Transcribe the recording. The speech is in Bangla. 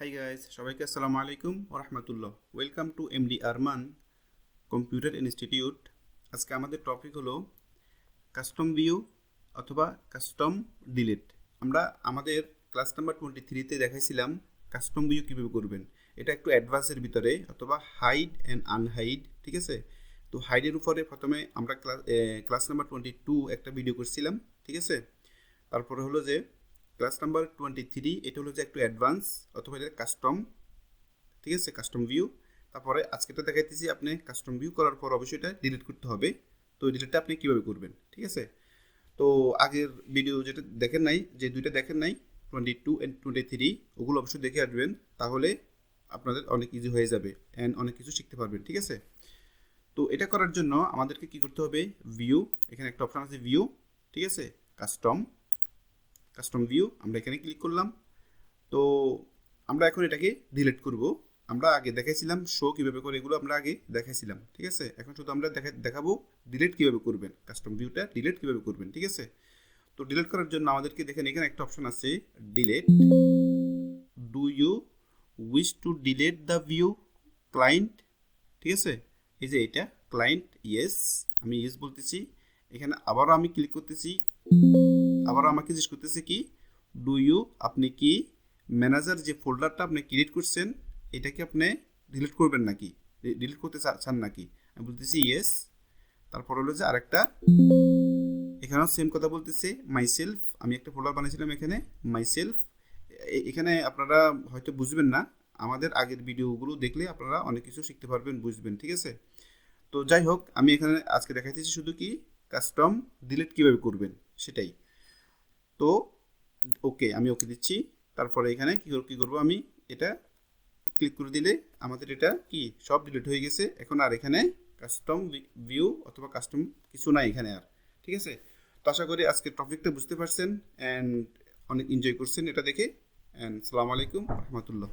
হাই গাইস, সবাইকে আসসালামু আলাইকুম ওয়া রাহমাতুল্লাহ। Welcome to MD Arman computer institute. আজকে আমাদের টপিক হলো কাস্টম ভিউ অথবা কাস্টম ডিলিট। আমরা আমাদের ক্লাস নাম্বার 23-তে দেখাইছিলাম কাস্টম ভিউ কীভাবে করবেন। এটা একটু অ্যাডভান্সের ভিতরে অথবা হাইড অ্যান্ড আনহাইড, ঠিক আছে। তো হাইডের উপরে প্রথমে আমরা ক্লাস নাম্বার 22 একটা ভিডিও করছিলাম, ঠিক আছে। তারপরে হলো যে ক্লাস নাম্বার 23 এটা হলো যে একটু অ্যাডভান্স অথবা এটা কাস্টম, ঠিক আছে, কাস্টম ভিউ। তারপরে আজকেটা দেখাইতেছি আপনি কাস্টম ভিউ করার পর অবশ্যই এটা ডিলিট করতে হবে। তো ডিলিটটা আপনি কীভাবে করবেন, ঠিক আছে। তো আগের ভিডিও যেটা দেখেন নাই, যে দুইটা দেখেন নাই 22 অ্যান্ড 23, ওগুলো অবশ্যই দেখে আসবেন, তাহলে আপনাদের অনেক ইজি হয়ে যাবে অ্যান্ড অনেক কিছু শিখতে পারবেন, ঠিক আছে। তো এটা করার জন্য আমাদেরকে কি করতে হবে, ভিউ, এখানে একটা অপশান আছে ভিউ, ঠিক আছে, কাস্টম ভিউ, আমরা এখানে ক্লিক করলাম। তো আমরা এখন এটাকে ডিলিট করব। আমরা আগে দেখাইছিলাম শো কীভাবে করে, এগুলো আমরা আগে দেখাইছিলাম, ঠিক আছে। এখন শুধু আমরা দেখাবো ডিলিট কীভাবে করবেন, কাস্টম ভিউটা ডিলিট কীভাবে করবেন, ঠিক আছে। তো ডিলিট করার জন্য আমাদেরকে দেখেন এখানে একটা অপশন আছে delete. Do you wish to delete the view client, ঠিক আছে। এই যে এটা ক্লায়েন্ট, ইয়েস, আমি ইয়েস বলতেছি। এখানে আবারও আমি ক্লিক করতেছি, আবারও আমাকে জিজ্ঞেস করতেছে কি, ডু ইউ, আপনি কি ম্যানেজার যে ফোল্ডারটা আপনি ক্রিয়েট করছেন এটাকে আপনি ডিলিট করবেন নাকি, ডিলিট করতে চান নাকি। আমি বলতেছি ইয়েস। তারপর হলো যে আরেকটা, এখানেও সেম কথা বলতেছে মাইসেলফ, আমি একটা ফোল্ডার বানিয়েছিলাম এখানে মাইসেলফ। এখানে আপনারা হয়তো বুঝবেন না, আমাদের আগের ভিডিওগুলো দেখলে আপনারা অনেক কিছু শিখতে পারবেন, বুঝবেন, ঠিক আছে। তো যাই হোক, আমি এখানে আজকে দেখাইতেছি শুধু কি কাস্টম ডিলিট কীভাবে করবেন সেটাই। তো ওকে, আমি ওকে দিচ্ছি। তারপরে এখানে কী করবো, আমি এটা ক্লিক করে দিলে আমাদের এটা কি সব ডিলিট হয়ে গেছে। এখন আর এখানে কাস্টম ভিউ অথবা কাস্টম কিছু নাই এখানে আর, ঠিক আছে। তো আশা করি আজকের টপিকটা বুঝতে পারছেন অ্যান্ড অনেক এনজয় করছেন এটা দেখে। অ্যান্ড আসসালামু আলাইকুম রহমতুল্লাহ।